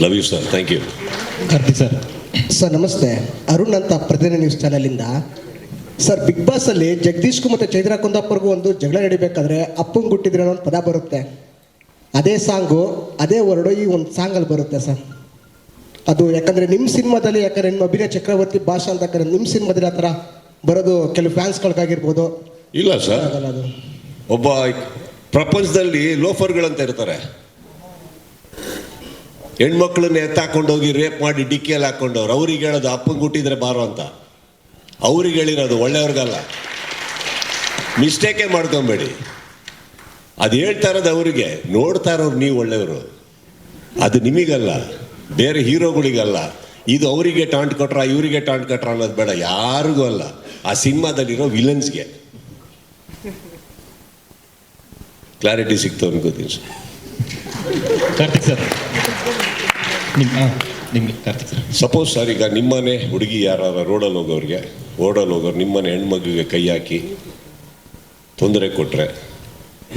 Love you sir, thank you. Karthik sir. Sir ನಮಸ್ತೆ, ಅರುಣ್ ಅಂತ ಪ್ರತಿದಿನ ನ್ಯೂಸ್ ಚಾನಲಿಂದ. ಸರ್, ಬಿಗ್ ಬಾಸಲ್ಲಿ ಜಗದೀಶ್ಗೂ ಮತ್ತು ಚೈತ್ರ ಕುಂದಾಪುರ್ಗೂ ಒಂದು ಜಗಳ ನಡಿಬೇಕಾದ್ರೆ ಅಪ್ಪಂಗೆ ಹುಟ್ಟಿದ್ರೆ ಅನ್ನೋ ಒಂದು ಪದ ಬರುತ್ತೆ. ಅದೇ ಸಾಂಗು, ಅದೇ ವರ್ಡು ಈ ಒಂದು ಸಾಂಗಲ್ಲಿ ಬರುತ್ತೆ ಸರ್. ಅದು ಯಾಕಂದರೆ ನಿಮ್ಮ ಸಿನಿಮಾದಲ್ಲಿ, ಯಾಕಂದರೆ ನಿಮ್ಮ ಅಭಿನಯ ಚಕ್ರವರ್ತಿ ಭಾಷಾ ಅಂತ ನಿಮ್ಮ ಸಿನಿಮಾದಲ್ಲಿ ಆ ಥರ ಬರೋದು ಕೆಲವು ಫ್ಯಾನ್ಸ್ಗಳಿಗಾಗಿರ್ಬೋದು. ಇಲ್ಲ ಸರ್, ಅದು ಒಬ್ಬ ಪ್ರಪಂಚದಲ್ಲಿ ಲೋಫರ್ಗಳಂತ ಇರ್ತಾರೆ. ಹೆಣ್ಮಕ್ಳನ್ನ ಎತ್ತಾಕೊಂಡೋಗಿ ರೇಪ್ ಮಾಡಿ ಡಿಕ್ಕಿಯಲ್ಲಿ ಹಾಕೊಂಡವ್ರು. ಅವ್ರಿಗೆ ಹೇಳೋದು ಅಪ್ಪಂಗೆ ಹುಟ್ಟಿದ್ರೆ ಬಾರೋ ಅಂತ. ಅವ್ರಿಗೆ ಹೇಳಿರೋದು, ಒಳ್ಳೆಯವ್ರಿಗಲ್ಲ. ಮಿಸ್ಟೇಕೇ ಮಾಡ್ಕೊಬೇಡಿ. ಅದು ಹೇಳ್ತಾ ಇರೋದು ಅವರಿಗೆ, ನೋಡ್ತಾ ಇರೋರು ನೀವು ಒಳ್ಳೆಯವರು. ಅದು ನಿಮಗಲ್ಲ, ಬೇರೆ ಹೀರೋಗಳಿಗಲ್ಲ. ಇದು ಅವರಿಗೆ ಟಾಂಟ್ ಕೊಟ್ರ ಇವರಿಗೆ ಟಾಂಟ್ ಕೊಟ್ರ ಅನ್ನೋದು ಬೇಡ, ಯಾರಿಗೂ ಅಲ್ಲ. ಆ ಸಿನಿಮಾದಲ್ಲಿರೋ ವಿಲನ್ಸ್ಗೆ ಕ್ಲಾರಿಟಿ ಸಿಕ್ತು ಅನ್ಕೋತೀನಿ ಸರ್. ಕಾರ್ತಿಕ್ ಸರ್, ನಿಮಗೆ ಕಾರ್ತಿಕ್ ಸರ್, ಸಪೋಸ್ ಸರ್, ಈಗ ನಿಮ್ಮನೆ ಹುಡುಗಿ ಯಾರು ರೋಡಲ್ಲಿ ಹೋಗೋರು ನಿಮ್ಮನೆ ಹೆಣ್ಮಗುಗೆ ಕೈ ಹಾಕಿ ತೊಂದರೆ ಕೊಟ್ಟರೆ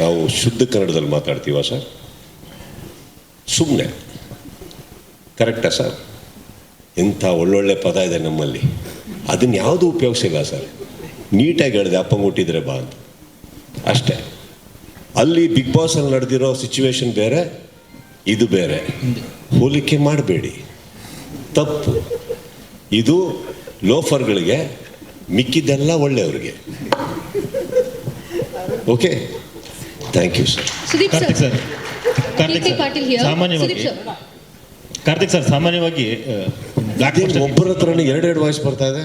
ನಾವು ಶುದ್ಧ ಕನ್ನಡದಲ್ಲಿ ಮಾತಾಡ್ತೀವ ಸರ್? ಸುಮ್ಮನೆ ಕರೆಕ್ಟಾ ಸರ್? ಎಂಥ ಒಳ್ಳೊಳ್ಳೆ ಪದ ಇದೆ ನಮ್ಮಲ್ಲಿ, ಅದನ್ನು ಯಾವುದೂ ಉಪಯೋಗಿಸಿಲ್ಲ ಸರ್. ನೀಟಾಗಿ ಹೇಳಿದೆ, ಅಪ್ಪಂಗೆ ಹುಟ್ಟಿದ್ರೆ ಬಾ ಅಂತ, ಅಷ್ಟೇ. ಅಲ್ಲಿ ಬಿಗ್ ಬಾಸಲ್ಲಿ ನಡೆದಿರೋ ಸಿಚುವೇಶನ್ ಬೇರೆ, ಇದು ಬೇರೆ. ಹೋಲಿಕೆ ಮಾಡಬೇಡಿ, ತಪ್ಪು. ಇದು ಲೋಫರ್ಗಳಿಗೆ, ಮಿಕ್ಕಿದ್ದೆಲ್ಲ ಒಳ್ಳೆಯವ್ರಿಗೆ. Okay, thank you sir. Karthik sir, Karthik sir, ಸಾಮಾನ್ಯವಾಗಿ ಒಬ್ಬರ ಹತ್ರನೇ ಎರಡೆರಡು ವಾಯ್ಸ್ ಬರ್ತಾ ಇದೆ.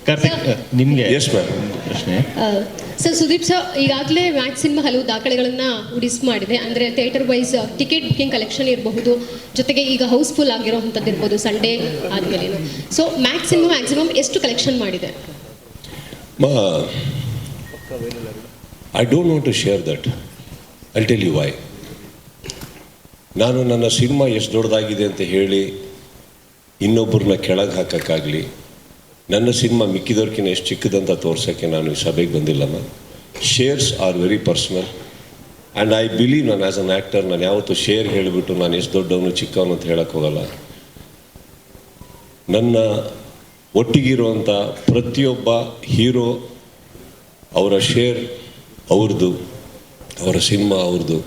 ಕಾರ್ತಿಕ್, ನಿಮಗೆ ಎಸ್ ಮ್ಯಾಮ್ ಪ್ರಶ್ನೆ. ಸರ್, ಸುದೀಪ್ ಸರ್, ಈಗಾಗಲೇ ಮ್ಯಾಕ್ಸ್ ಸಿನಿಮಾ ಹಲವು ದಾಖಲೆಗಳನ್ನು ಉಡಿಸ್ ಮಾಡಿದೆ. ಅಂದರೆ theatre wise ticket booking collection ಇರಬಹುದು, ಜೊತೆಗೆ ಈಗ ಹೌಸ್ಫುಲ್ ಆಗಿರೋವಂಥದ್ದು ಇರ್ಬೋದು ಸಂಡೇ ಆದಮೇಲೆ. ಸೊ ಮ್ಯಾಕ್ಸ್ ಸಿನಿಮಾ ಮ್ಯಾಕ್ಸಿಮಮ್ ಎಷ್ಟು ಕಲೆಕ್ಷನ್ ಮಾಡಿದೆ? I don't want to share that. I tell you why. ನಾನು ನನ್ನ ಸಿನಿಮಾ ಎಷ್ಟು ದೊಡ್ಡದಾಗಿದೆ ಅಂತ ಹೇಳಿ ಇನ್ನೊಬ್ಬರನ್ನ ಕೆಳಗೆ ಹಾಕೋಕ್ಕಾಗಲಿ, ನನ್ನ ಸಿನಿಮಾ ಮಿಕ್ಕಿದವ್ರಿಗಿಂತ ಎಷ್ಟು ಚಿಕ್ಕದಂತ ತೋರ್ಸೋಕ್ಕೆ ನಾನು ಈ ಸಭೆಗೆ ಬಂದಿಲ್ಲಮ್ಮ. Shares are very personal and I believe, ನಾನು ಆ್ಯಸ್ ಅನ್ ಆ್ಯಕ್ಟರ್ ನಾನು ಯಾವತ್ತೂ ಶೇರ್ ಹೇಳಿಬಿಟ್ಟು ನಾನು ಎಷ್ಟು ದೊಡ್ಡವನು ಚಿಕ್ಕವನು ಅಂತ ಹೇಳಕ್ಕೆ ಹೋಗಲ್ಲ. ನನ್ನ ಒಟ್ಟಿಗಿರುವಂಥ ಪ್ರತಿಯೊಬ್ಬ ಹೀರೋ ಅವರ ಶೇರ್ ಅವ್ರದ್ದು, ಅವರ ಸಿನಿಮಾ ಅವ್ರದ್ದು.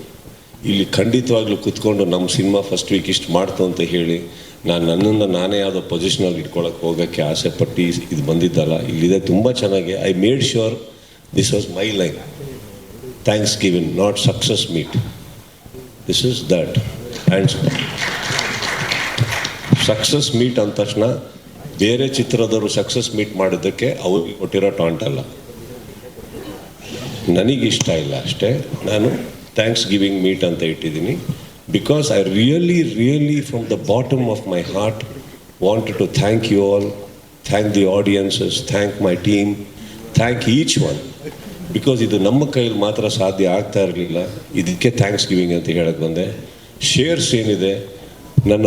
ಇಲ್ಲಿ ಖಂಡಿತವಾಗ್ಲೂ ಕೂತ್ಕೊಂಡು ನಮ್ಮ ಸಿನಿಮಾ ಫಸ್ಟ್ ವೀಕ್ ಇಷ್ಟು ಮಾಡ್ತು ಅಂತ ಹೇಳಿ ನನ್ನನ್ನು ನಾನೇ ಯಾವುದೋ ಪೊಸಿಷನಲ್ಲಿ ಇಟ್ಕೊಳ್ಳೋಕೆ ಹೋಗೋಕ್ಕೆ ಆಸೆ ಪಟ್ಟು ಇದು ಬಂದಿದ್ದಲ್ಲ. ಇಲ್ಲಿದೆ ತುಂಬ ಚೆನ್ನಾಗಿ. I made sure this was my line. Thanks giving, not success meet. This is that. And success meet ಅಂದ ತಕ್ಷಣ ಬೇರೆ ಚಿತ್ರದವರು ಸಕ್ಸಸ್ ಮೀಟ್ ಮಾಡಿದ್ದಕ್ಕೆ ಅವ್ರಿಗೆ ಕೊಟ್ಟಿರೋ ಟಾಂಟ್ ಅಲ್ಲ, ನನಗಿಷ್ಟ ಇಲ್ಲ ಅಷ್ಟೇ. ನಾನು ಥ್ಯಾಂಕ್ಸ್ ಗಿವಿಂಗ್ ಮೀಟ್ ಅಂತ ಇಟ್ಟಿದ್ದೀನಿ. Because I really from the bottom of my heart wanted to thank you all, thank the audiences, thank my team, thank each one. Because ಇದು ನಮ್ಮ ಕೈಯಲ್ಲಿ ಮಾತ್ರ ಸಾಧ್ಯ ಆಗ್ತಾ ಇರಲಿಲ್ಲ, ಇದಕ್ಕೆ ಥ್ಯಾಂಕ್ಸ್ ಗಿವಿಂಗ್ ಅಂತ ಹೇಳಕ್ಕೆ ಬಂದೆ. ಶೇರ್ಸ್ ಏನಿದೆ, ನನ್ನ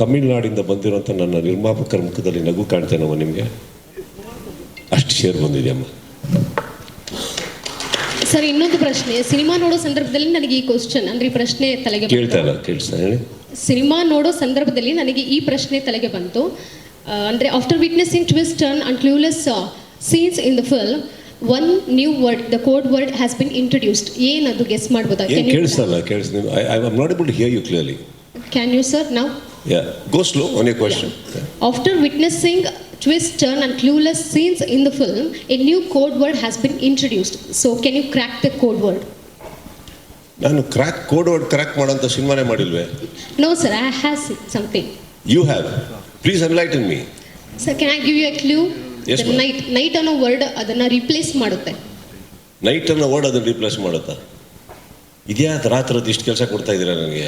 ತಮಿಳ್ನಾಡಿಂದ ಬಂದಿರೋಂಥ ನನ್ನ ನಿರ್ಮಾಪಕರ ಮುಖದಲ್ಲಿ ನಗು ಕಾಣ್ತೇನಮ್ಮ ನಿಮಗೆ, ಅಷ್ಟು ಶೇರ್ ಬಂದಿದೆ ಅಮ್ಮ. ಸರ್, ಇನ್ನೊಂದು ಪ್ರಶ್ನೆ. ಸಿನಿಮಾ ನೋಡೋ ಸಂದರ್ಭದಲ್ಲಿ ನನಗೆ ಈ ಕ್ವಶನ್, ಅಂದ್ರೆ ಈ ಪ್ರಶ್ನೆ ತಲೆಗೆ ಕೇಳಿ. ಸಿನಿಮಾ ನೋಡೋ ಸಂದರ್ಭದಲ್ಲಿ ನನಗೆ ಈ ಪ್ರಶ್ನೆ ತಲೆಗೆ ಬಂತು. ಅಂದ್ರೆ after witnessing twist turn and clueless scenes in the film, one new word, the code word has been introduced. ಏನದು ಗೆಸ್ ಮಾಡ್ಬೋದಾ? ಕೇಳಿಸಲ್ಲ. I am not able to hear you clearly. Can you sir now? Yeah, go slow on your question. After witnessing twist, turn and clueless scenes in the film, a new code word has been introduced. So can you crack the code word? ನಾನು code word crack ಮಾಡೋಂಥ ಸಿನಿಮಾನೇ ಮಾಡಿಲ್ವೇ? No sir, I have something. You have. Please enlighten me. Sir, can I give you a clue? Yes, the night ಅನ್ನೋ word ಅದನ್ನ replace ಮಾಡುತ್ತೆ. Night ಅನ್ನೋ word ಅದನ್ನ replace ಮಾಡುತ್ತಾ? ಇದ್ಯಾಕೆ ರಾತ್ರಿ ಇಷ್ಟು ಕೆಲಸ ಕೊಡ್ತಾ ಇದ್ದೀರಾ ನನಗೆ?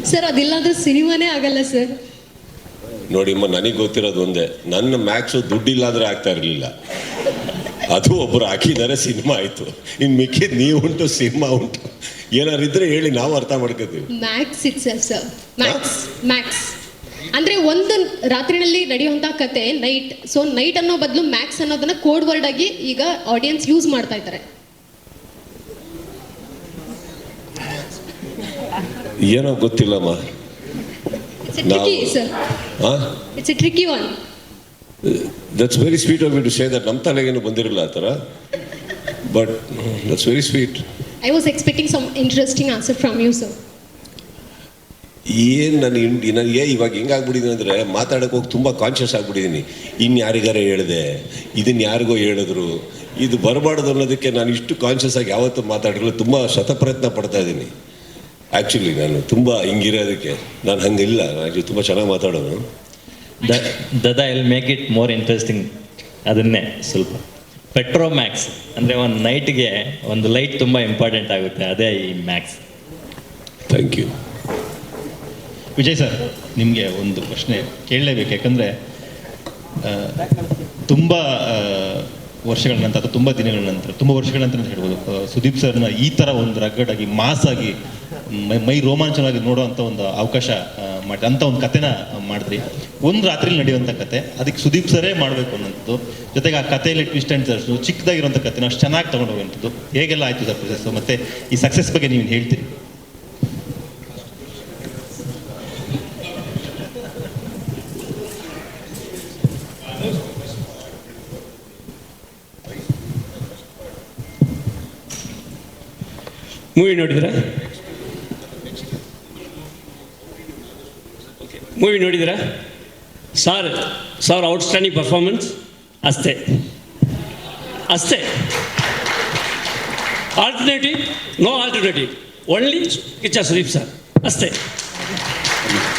ಸರ್, ಅದಿಲ್ಲಾಂದ್ರೆ ಸಿನಿಮಾನೇ ಆಗಲ್ಲ ಸರ್. ನೋಡಿಮ್ಮ, ನನಗೆ ಗೊತ್ತಿರೋದು ಒಂದೇ, ನನ್ನ ಮ್ಯಾಕ್ಸು ದುಡ್ಡಿಲ್ಲ ಅಂದರೆ ಆಗ್ತಾ ಇರಲಿಲ್ಲ. ಅದು ಒಬ್ಬರು ಹಾಕಿದ್ದಾರೆ, ಸಿನಿಮಾ ಆಯಿತು. ಇನ್ನು ಮಿಕ್ಕಿದ್ದು ನೀವು ಉಂಟು, ಸಿನಿಮಾ ಉಂಟು. ಏನಾರು ಇದ್ರೆ ಹೇಳಿ, ನಾವು ಅರ್ಥ ಮಾಡ್ಕೋತೀವಿ. ಮ್ಯಾಕ್ಸ್ ಇಟ್ಸ್ ಸರ್, ಮ್ಯಾಕ್ಸ್ ಅಂದ್ರೆ ಒಂದು ರಾತ್ರಿನಲ್ಲಿ ನಡೆಯುವಂತಹ ಕತೆ ನೈಟ್. ಸೊ ನೈಟ್ ಅನ್ನೋ ಬದಲು ಮ್ಯಾಕ್ಸ್ ಅನ್ನೋದನ್ನ ಕೋಡ್ ವರ್ಡ್ ಆಗಿ ಈಗ ಆಡಿಯನ್ಸ್ ಯೂಸ್ ಮಾಡ್ತಾ ಇದ್ದಾರೆ. ಏನೋ ಗೊತ್ತಿಲ್ಲಮ್ಮ. It's a tricky, sir. ಹಾಂ, It's a tricky one. That's very sweet of you to say that. ನಮ್ಮ ತಲೆಗೇನು ಬಂದಿರಲಿಲ್ಲ ಆ ಥರ, but that's very sweet. I was expecting some interesting answer from you, sir. ಏನು ನನಗೆ ಇವಾಗ ಹೆಂಗಾಗ್ಬಿಟ್ಟಿದ್ದೀನಿ ಅಂದರೆ, ಮಾತಾಡೋಕೆ ಹೋಗಿ ತುಂಬ ಕಾನ್ಷಿಯಸ್ ಆಗಿಬಿಟ್ಟಿದ್ದೀನಿ. ಇನ್ನು ಯಾರಿಗಾರ ಹೇಳಿದೆ, ಇದನ್ನು ಯಾರಿಗೋ ಹೇಳಿದ್ರು, ಇದು ಬರಬಾರ್ದು ಅನ್ನೋದಕ್ಕೆ ನಾನು ಇಷ್ಟು ಕಾನ್ಷಿಯಸ್ ಆಗಿ ಯಾವತ್ತೂ ಮಾತಾಡಿರಲಿಲ್ಲ. ತುಂಬ ಶತಪ್ರಯತ್ನ ಪಡ್ತಾ ಇದ್ದೀನಿ. ಆ್ಯಕ್ಚುಲಿ ನಾನು ತುಂಬ ಹಿಂಗಿರೋದಕ್ಕೆ ನಾನು ಹಂಗಿಲ್ಲ. ನಾನು ತುಂಬ ಚೆನ್ನಾಗಿ ಮಾತಾಡೋನು. ದದ I will make it more interesting. ಅದನ್ನೇ ಸ್ವಲ್ಪ ಪೆಟ್ರೋಮ್ಯಾಕ್ಸ್ ಅಂದರೆ ಒಂದು ನೈಟ್ಗೆ ಒಂದು ಲೈಟ್ ತುಂಬ ಇಂಪಾರ್ಟೆಂಟ್ ಆಗುತ್ತೆ, ಅದೇ ಈ max. Thank you. Vijay sir, ನಿಮಗೆ ಒಂದು ಪ್ರಶ್ನೆ ಕೇಳಲೇಬೇಕು. ಯಾಕಂದರೆ ತುಂಬ ವರ್ಷಗಳ ನಂತರ ಅಥವಾ ತುಂಬ ದಿನಗಳ ನಂತರ, ತುಂಬ ವರ್ಷಗಳ ನಂತರ ಅಂತ ಹೇಳ್ಬೋದು, ಸುದೀಪ್ ಸರ್ನ ಈ ಥರ ಒಂದು ರಗ್ಗಡಾಗಿ ಮಾಸಾಗಿ ಮೈ ರೋಮಾಂಚನವಾಗಿ ನೋಡುವಂಥ ಒಂದು ಅವಕಾಶ ಮಾಡಿ ಅಂಥ ಒಂದು ಕಥೆನ ಮಾಡಿದ್ರಿ. ಒಂದು ರಾತ್ರಿಲಿ ನಡೆಯುವಂಥ ಕತೆ, ಅದಕ್ಕೆ ಸುದೀಪ್ ಸರೇ ಮಾಡಬೇಕು ಅನ್ನೋಂಥದ್ದು. ಜೊತೆಗೆ ಆ ಕಥೆಯಲ್ಲಿ ಟ್ವಿಸ್ಟ್ ಆ್ಯಂಡ್ ಟರ್ನ್ಸ್, ಚಿಕ್ಕದಾಗಿರುವಂಥ ಕಥೆನ ಅಷ್ಟು ಚೆನ್ನಾಗಿ ತೊಗೊಂಡು ಹೋಗುವಂಥದ್ದು ಹೇಗೆಲ್ಲ ಆಯಿತು ಸರ್ ಪ್ರೊಸೆಸ್ಸು, ಮತ್ತು ಈ ಸಕ್ಸಸ್ ಬಗ್ಗೆ ನೀವು ಹೇಳ್ತೀರಿ? ಮೂವಿ ನೋಡಿದ್ದೀರಾ? ಮೂವಿ ನೋಡಿದ್ದೀರಾ? Sir outstanding performance. ಅಷ್ಟೇ ಅಷ್ಟೇ. Alternative, no alternative, only Kichcha Sudeep sir, ಅಷ್ಟೇ.